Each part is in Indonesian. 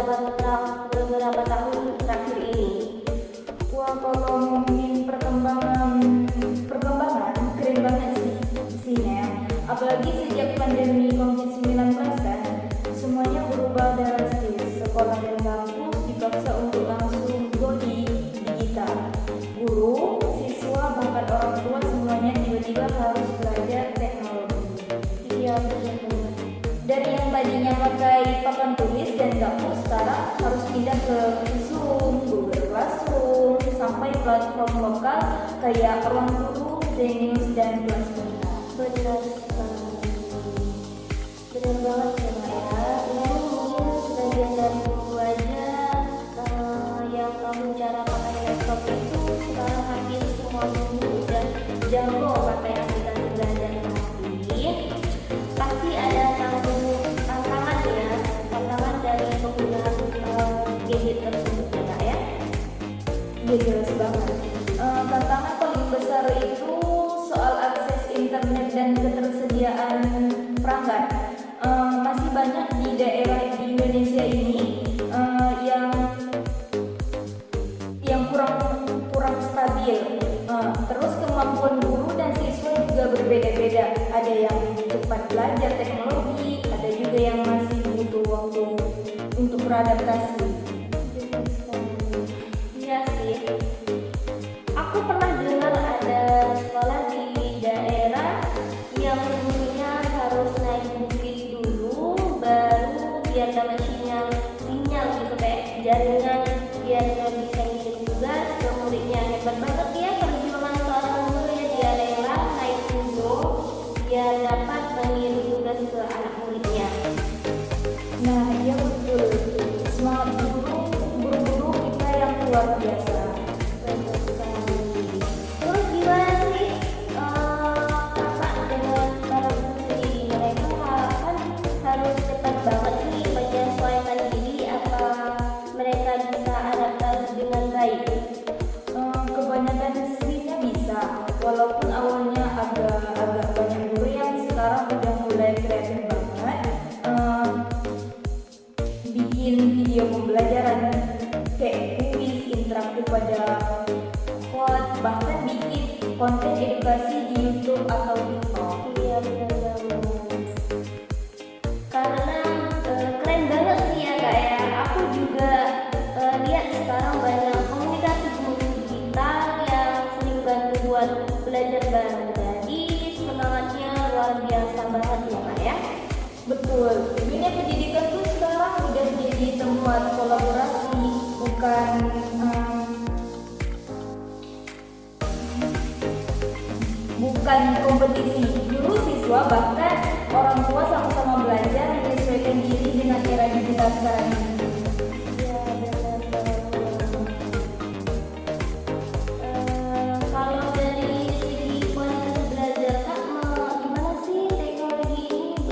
beberapa tahun terakhir ini? Wah, kalau ngomongin perkembangan keren banget sih ya. Apalagi sejak pandemi COVID-19 kan, semuanya berubah drastis. Sekolah dan kampus dipaksa untuk langsung go digital. Guru, siswa, bahkan orang tua semuanya tiba-tiba harus belajar teknologi. Iya benar. Dari yang tadinya pakai papan tulis dan kamus, sekarang harus pindah ke Zoom, Google Classroom, sampai platform lokal kayak Ruang Guru, Zenius, dan Classroom. Benar banget ya Mbak ya. Ini mungkin sebagian dari guru aja yang tahu cara pakai laptop itu sekarang hampir semua guru udah jago pakai aplikasi belajar. Pasti ada tantangan dari penggunaan gadget tersebut ya Kak ya. Iya, jelas banget. Tantangan paling besar itu soal akses internet dan ketersediaan perangkat. Masih banyak di daerah di Indonesia ini yang kurang stabil. Terus kemampuan guru dan siswa juga berbeda-beda. Ada yang cepat belajar teknologi, ada juga yang masih butuh waktu untuk beradaptasi. Iya sih. Aku pernah dengar ada sekolah di daerah yang gurunya harus naik bukit dulu baru biar dapat sinyal gitu kayak jaringan biar nggak bisa ngirim tugas ke muridnya. Hebat banget ya perjuangan seorang guru ya, dia rela naik gunung biar dapat mengirim tugas ke anak muridnya. Nah, iya betul. Semangat guru-guru kita yang luar biasa. Terus gimana sih kakak dengan para guru sendiri? Mereka kan harus cepat banget nih menyesuaikan diri, apa mereka bisa adaptasi dengan baik? Kebanyakan sisanya bisa, walaupun awalnya agak banyak guru yang sekarang udah mulai kreatif banget, bikin video pembelajaran kayak kuis interaktif pada quote, bahkan bikin konten edukasi di YouTube atau TikTok. Iya benar banget. Karena keren banget sih ya Kak ya. Aku juga lihat sekarang banyak komunikasi guru digital yang sering bantu buat belajar bareng. Jadi semangatnya luar biasa banget ya Kak ya. Betul, dunia pendidikan tuh sekarang udah jadi tempat kolaborasi, bukan kompetisi. Guru, siswa, bahkan orang tua sama-sama belajar menyesuaikan diri dengan era digital sekarang ini. Iya benar banget. Kalau dari segi kualitas belajar Kak, gimana sih teknologi ini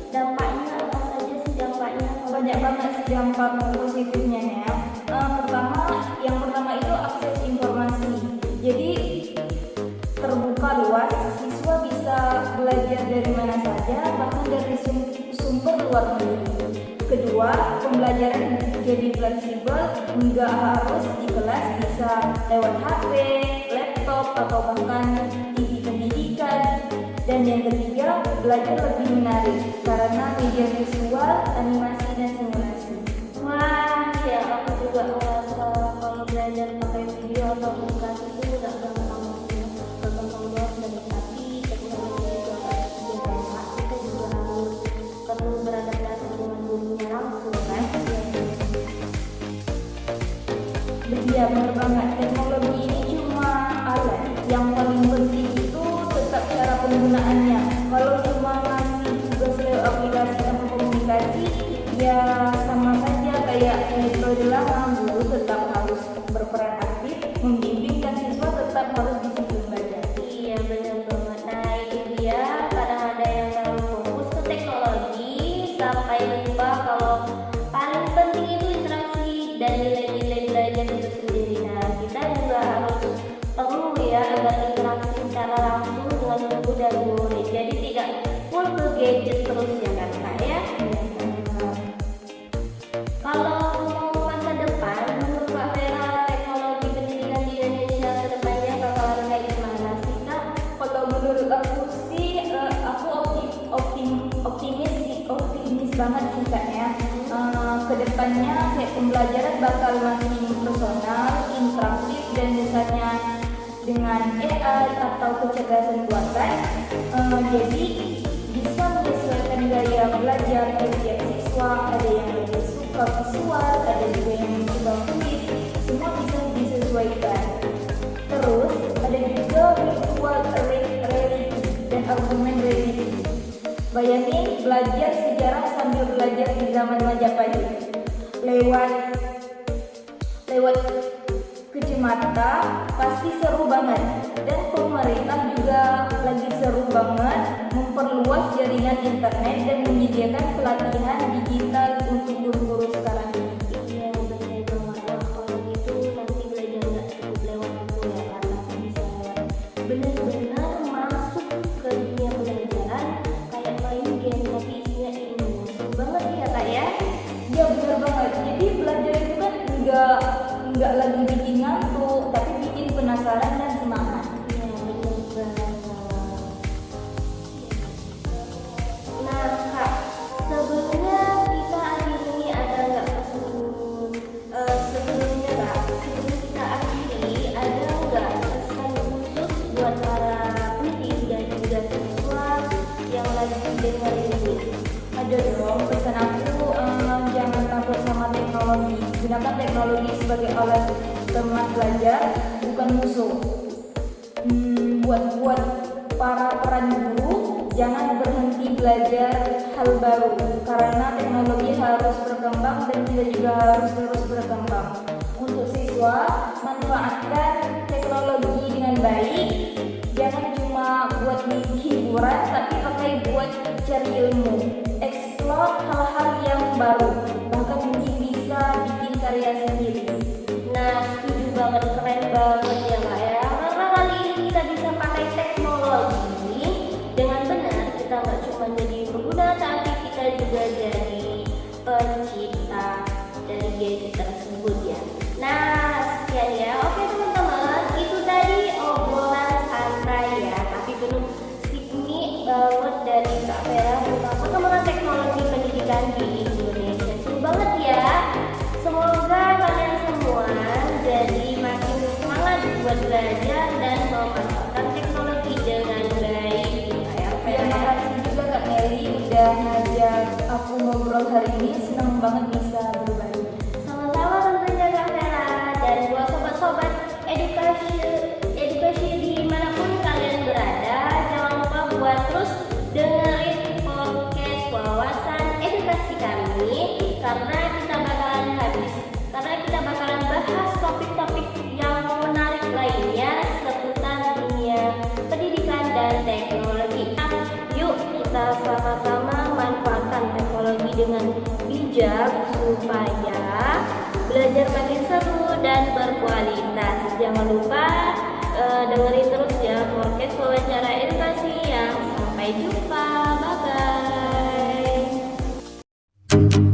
dampaknya, apa saja sih dampaknya? Banyak banget sih dampak positifnya ya. Yang pertama itu akses informasi. Jadi terbuka luas, siswa bisa belajar dari mana saja, bahkan dari sumber luar negeri. Kedua, pembelajaran jadi fleksibel, nggak harus di kelas, bisa lewat HP, laptop, atau bahkan TV pendidikan. Dan yang ketiga, belajar lebih menarik karena media visual, animasi, dan simulasi. Wah, ya aku juga merasa kalau belajar pakai video atau aplikasi itu nggak gampang banget dari, tapi teknologi juga biasanya kita juga harus perlu beradaptasi dengan gurunya langsung kan. Iya, benar banget. Teknologi ini cuma alat. Yang paling penting itu tetap cara penggunaannya. Kalau cuma ngasih tugas lewat aplikasi atau komunikasi, ya sama saja kayak metode lama. Guru tetap harus berperan aktif, membimbing, dan siswa tetap harus disiplin belajar. Iya benar banget. Nah itu dia, kadang ada yang terlalu fokus ke teknologi sampai lupa kalau paling penting itu interaksi dan nilai-nilai belajar itu sendiri. Nah kita juga harus perlu ya agar interaksi secara langsung dengan guru dan murid. Jadi tidak full ke gadget terus ya kan Kak ya. Kalau kedepannya kayak pembelajaran bakal makin personal, interaktif, dan misalnya dengan AI atau kecerdasan buatan, jadi bisa menyesuaikan gaya belajar setiap siswa. Ada yang lebih suka visual, ada juga yang suka tulis, semua bisa disesuaikan. Terus ada juga virtual reality dan augmented reality. Bayangin belajar sejarah sambil belajar di zaman Majapahit lewat kacamata, pasti seru banget. Dan pemerintah juga lagi seru banget memperluas jaringan internet dan menyediakan pelatihan digital untuk guru-guru sekarang ini. Iya benar banget. Wah, kalau gitu nanti belajar nggak cukup lewat buku ya Kak, tapi bisa benar-benar masuk ke dunia pelajaran kayak main game tapi isinya ilmu. Seru banget ya Kak ya. Ya benar banget. Jadi belajar itu kan nggak lagi bikin ngantuk, tapi bikin penasaran dan semangat. Iya benar banget. Nah Kak, sebelumnya kita akhiri ada nggak sebelumnya Kak, sebelum kita akhiri ada nggak pesan khusus buat para pendidik dan juga siswa yang lagi dengar ini? Ada dong, pesan aku, jangan takut sama teknologi. Gunakan teknologi sebagai alat teman belajar, bukan musuh. Buat para peran guru, jangan berhenti belajar hal baru, karena teknologi harus berkembang dan kita juga harus terus berkembang. Untuk siswa, manfaatkan teknologi dengan baik. Jangan cuma buat hiburan, tapi pakai buat cari ilmu. Explore hal-hal yang baru, bahkan mungkin bisa bikin karya sendiri. Nah, setuju banget, keren banget ya Kak ya. Karena kali ini kita bisa pakai teknologi dengan benar. Kita nggak cuma jadi pengguna, tapi kita juga jadi pencipta dari gadget tersebut ya. Nah, sekian ya. Oke teman-teman, itu tadi obrolan santai ya, tapi penuh hikmah banget dari Kak Vera tentang perkembangan teknologi pendidikan di Indonesia. Seru banget ya. Semoga kalian semua jadi makin semangat buat belajar dan memanfaatkan teknologi dengan baik. Terima kasih juga Kak Meli udah ngajak aku ngobrol hari ini. Senang banget bisa berbagi. Sama-sama tentunya Kak Vera. Dan buat sobat-sobat edukasi dimanapun kalian berada, jangan lupa buat terus dengerin podcast wawasan edukasi kami, karena kita bakalan bahas topik-topik yang menarik lainnya seputar dunia pendidikan dan teknologi. Yuk kita sama-sama manfaatkan teknologi dengan bijak supaya belajar makin seru dan berkualitas. Jangan lupa dengerin terus ya podcast wawancara edukasi yang sampai jumpa. Bye bye.